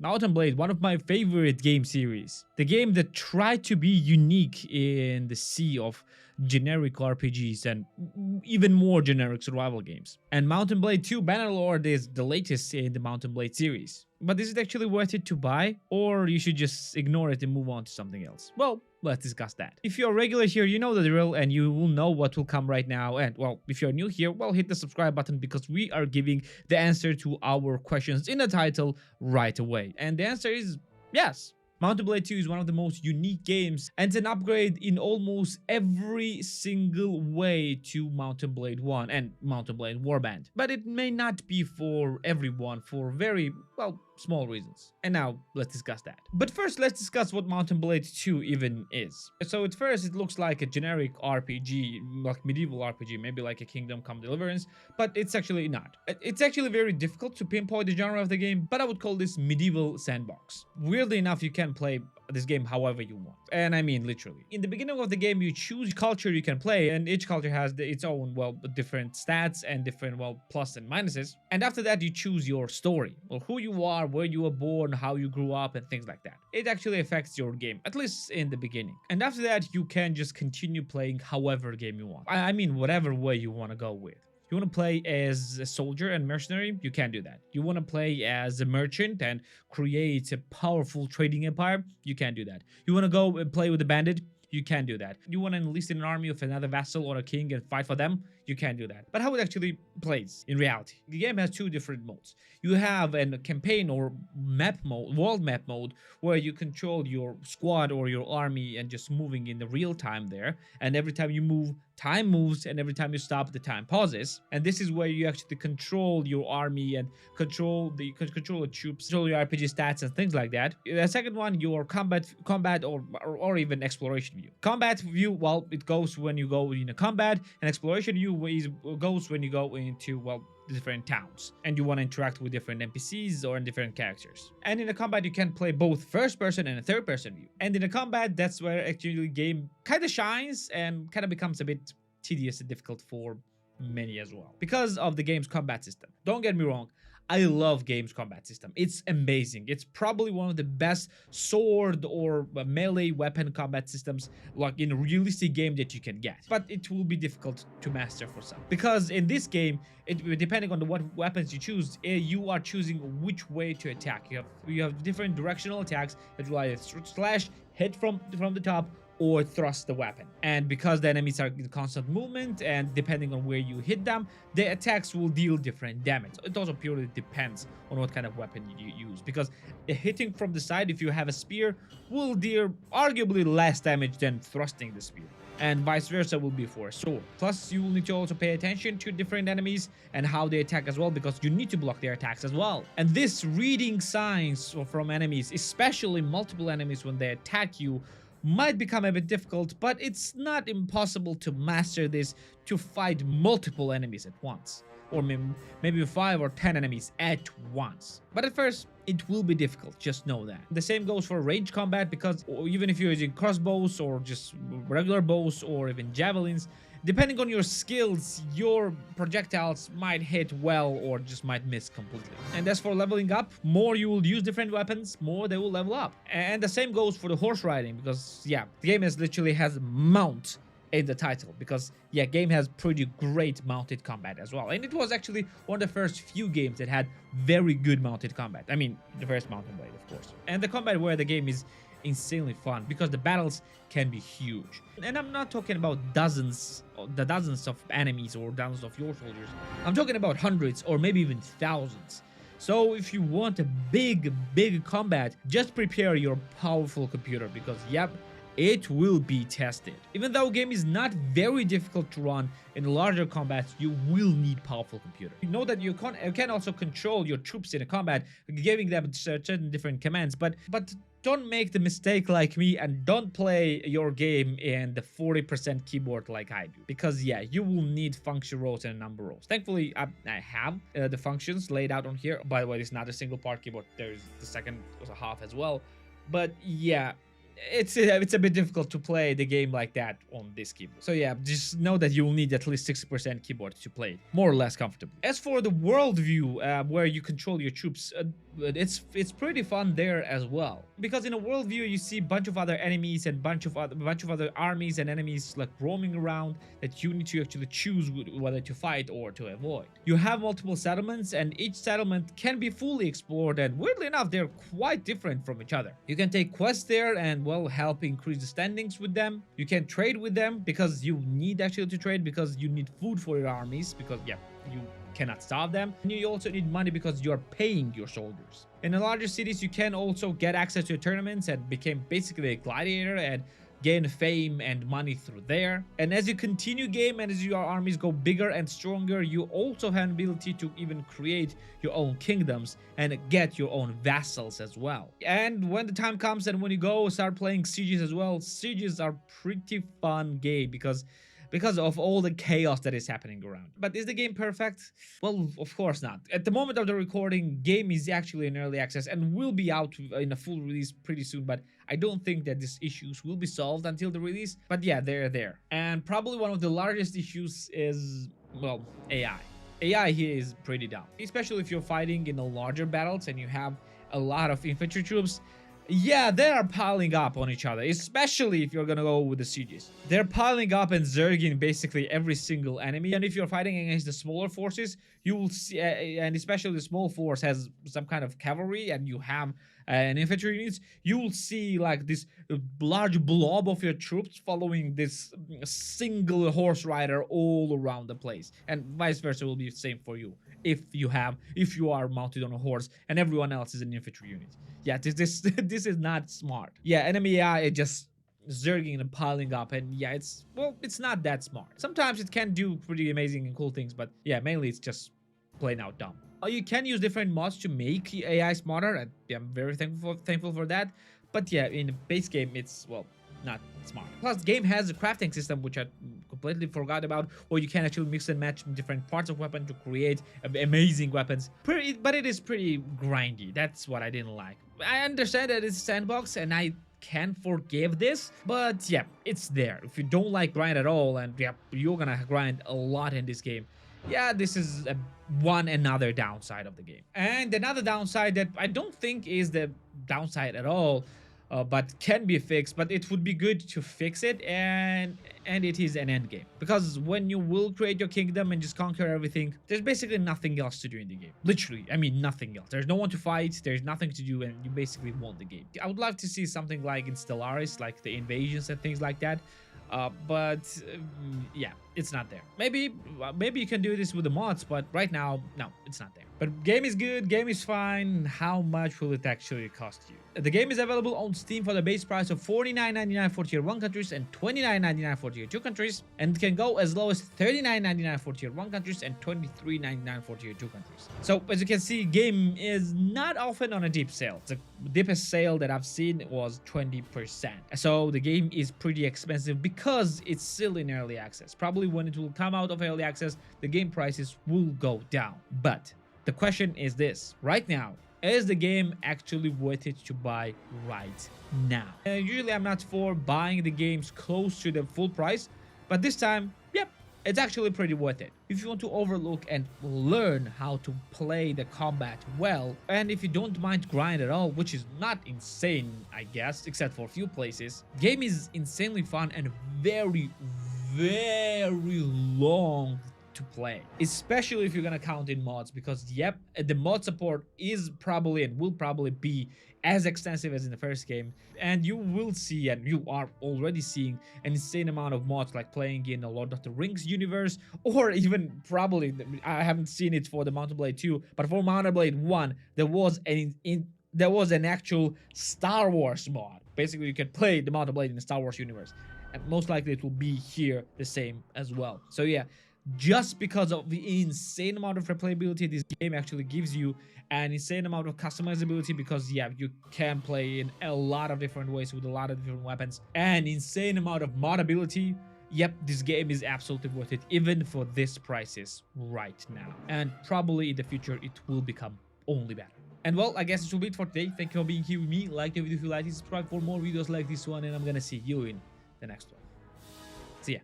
Mountain Blade, one of my favorite game series. The game that tried to be unique in the sea of generic RPGs and even more generic survival games. And Mountain Blade 2 Bannerlord is the latest in the Mountain Blade series. But is it actually worth it to buy? Or you should just ignore it and move on to something else? Well, let's discuss that. If you're a regular here, you know the drill and you will know what will come right now. And well, if you're new here, well, hit the subscribe button because we are giving the answer to our questions in the title right away. And the answer is yes. Mountain Blade 2 is one of the most unique games and it's an upgrade in almost every single way to Mountain Blade 1 and Mountain Blade Warband. But it may not be for everyone for very, well, small reasons. And now let's discuss that. But first, let's discuss what Mountain Blade 2 even is. So at first it looks like a generic RPG, like medieval RPG, maybe like a Kingdom Come Deliverance, but it's actually not. It's actually very difficult to pinpoint the genre of the game, but I would call this medieval sandbox. Weirdly enough, you can play this game however you want, and I mean literally. In the beginning of the game, you choose culture you can play, and each culture has its own, well, different stats and different, well, plus and minuses. And after that, you choose your story, or who you are, where you were born, how you grew up, and things like that. It actually affects your game, at least in the beginning. And after that, you can just continue playing however game you want. I mean whatever way you want to go with. You want to play as a soldier and mercenary? You can do that. You want to play as a merchant and create a powerful trading empire? You can do that. You want to go and play with a bandit? You can do that. You want to enlist in an army of another vassal or a king and fight for them? You can do that. But how it actually plays in reality? The game has two different modes. You have a campaign or map mode, world map mode, where you control your squad or your army and just moving in the real time there. And every time you move, time moves, and every time you stop, the time pauses. And this is where you actually control your army and control the troops, control your RPG stats and things like that. The second one, your combat or even exploration view. Combat view, well, it goes when you go in a combat, and exploration view goes when you go into, well, different towns and you want to interact with different NPCs or different characters. And in a combat, you can play both first person and a third person view. And in a combat, that's where actually the game kind of shines and kind of becomes a bit tedious and difficult for many as well because of the game's combat system. Don't get me wrong, I love game's combat system. It's amazing. It's probably one of the best sword or melee weapon combat systems like in a realistic game that you can get. But it will be difficult to master for some. Because in this game, depending on what weapons you choose, you are choosing which way to attack. You have different directional attacks that will either slash, hit from the top, or thrust the weapon. And because the enemies are in constant movement and depending on where you hit them, the attacks will deal different damage. It also purely depends on what kind of weapon you use, because hitting from the side, if you have a spear, will deal arguably less damage than thrusting the spear, and vice versa will be for a sword. Plus, you will need to also pay attention to different enemies and how they attack as well, because you need to block their attacks as well. And this reading signs from enemies, especially multiple enemies when they attack you, might become a bit difficult, but it's not impossible to master this to fight multiple enemies at once, or maybe 5 or 10 enemies at once. But at first, it will be difficult, just know that. The same goes for range combat, because even if you're using crossbows or just regular bows or even javelins, depending on your skills, your projectiles might hit well or just might miss completely. And as for leveling up, more you will use different weapons, more they will level up. And the same goes for the horse riding, because yeah, the game literally has mount in the title, because yeah, game has pretty great mounted combat as well. And it was actually one of the first few games that had very good mounted combat. I mean, the first Mountain Blade, of course. And the combat where the game is insanely fun, because the battles can be huge. And I'm not talking about dozens of enemies or dozens of your soldiers. I'm talking about hundreds or maybe even thousands. So if you want a big combat, just prepare your powerful computer, because yep, it will be tested. Even though game is not very difficult to run, in larger combats you will need powerful computer. You know that you can also control your troops in a combat, giving them certain different commands, but don't make the mistake like me and don't play your game in the 40% keyboard like I do, because yeah, you will need function rows and number rows. Thankfully, I have the functions laid out on here. By the way, it's not a single part keyboard, there's the second half as well. But yeah, it's a bit difficult to play the game like that on this keyboard. So yeah, just know that you will need at least 60% keyboard to play it more or less comfortably. As for the world view, where you control your troops, it's pretty fun there as well, because in a world view you see a bunch of other enemies and bunch of other armies and enemies like roaming around that you need to actually choose whether to fight or to avoid. You have multiple settlements, and each settlement can be fully explored, and weirdly enough they're quite different from each other. You can take quests there and, well, help increase the standings with them. You can trade with them because you need actually to trade, because you need food for your armies, because yeah, you cannot starve them. And you also need money because you are paying your soldiers. In the larger cities you can also get access to tournaments and become basically a gladiator and gain fame and money through there. And as you continue game and as your armies go bigger and stronger, you also have an ability to even create your own kingdoms and get your own vassals as well. And when the time comes and when you go start playing sieges as well, sieges are pretty fun game because of all the chaos that is happening around. But is the game perfect? Well, of course not. At the moment of the recording, game is actually in early access and will be out in a full release pretty soon, but I don't think that these issues will be solved until the release. But yeah, they're there. And probably one of the largest issues is, well, AI. AI here is pretty dumb, especially if you're fighting in the larger battles and you have a lot of infantry troops. Yeah, they are piling up on each other, especially if you're gonna go with the sieges. They're piling up and zerging basically every single enemy. And if you're fighting against the smaller forces, you will see, and especially the small force has some kind of cavalry and you have an infantry units, you will see like this large blob of your troops following this single horse rider all around the place. And vice versa will be the same for you if you are mounted on a horse and everyone else is an infantry unit. Yeah, this is not smart. Yeah, enemy AI is just zerging and piling up, and yeah, it's not that smart. Sometimes it can do pretty amazing and cool things, but yeah, mainly it's just plain out dumb. You can use different mods to make AI smarter, and yeah, I'm very thankful for that. But yeah, in the base game, it's, well, not smart. Plus, the game has a crafting system, which I completely forgot about, where you can actually mix and match different parts of weapon to create amazing weapons. But it is pretty grindy. That's what I didn't like. I understand that it's a sandbox, and I can forgive this, but yeah, it's there. If you don't like grind at all, and yeah, you're gonna grind a lot in this game, yeah, this is another downside of the game. And another downside that I don't think is the downside at all, but can be fixed, but it would be good to fix it, and it is an end game. Because when you will create your kingdom and just conquer everything, there's basically nothing else to do in the game. Literally, I mean nothing else. There's no one to fight, there's nothing to do, and you basically won the game. I would love to see something like in Stellaris, like the invasions and things like that. But yeah, it's not there. Maybe you can do this with the mods, but right now, no, it's not there. But game is good, game is fine. How much will it actually cost you? The game is available on Steam for the base price of $49.99 for tier 1 countries and $29.99 for tier 2 countries, and can go as low as $39.99 for tier 1 countries and $23.99 for tier 2 countries. So as you can see, game is not often on a deep sale. The deepest sale that I've seen was 20%. So the game is pretty expensive because it's still in early access. Probably when it will come out of early access, the game prices will go down. But the question is this: right now, is the game actually worth it to buy right now? Usually I'm not for buying the games close to the full price, but this time, yep, it's actually pretty worth it. If you want to overlook and learn how to play the combat well, and if you don't mind grind at all, which is not insane, I guess, except for a few places, game is insanely fun and very long to play, especially if you're gonna count in mods, because yep, the mod support is probably and will probably be as extensive as in the first game, and you will see, and you are already seeing, an insane amount of mods like playing in the Lord of the Rings universe, or even probably, I haven't seen it for the Mountain Blade 2, but for Mountain Blade 1 there was an actual Star Wars mod. Basically you can play the Mountain Blade in the Star Wars universe, and most likely it will be here the same as well. So yeah, just because of the insane amount of replayability this game actually gives you, an insane amount of customizability, because yeah, you can play in a lot of different ways with a lot of different weapons, and insane amount of modability. Yep, this game is absolutely worth it, even for this prices right now, and probably in the future it will become only better. And well, I guess this will be it for today. Thank you for being here with me. Like the video if you like it, subscribe for more videos like this one, and I'm gonna see you in the next one. See ya.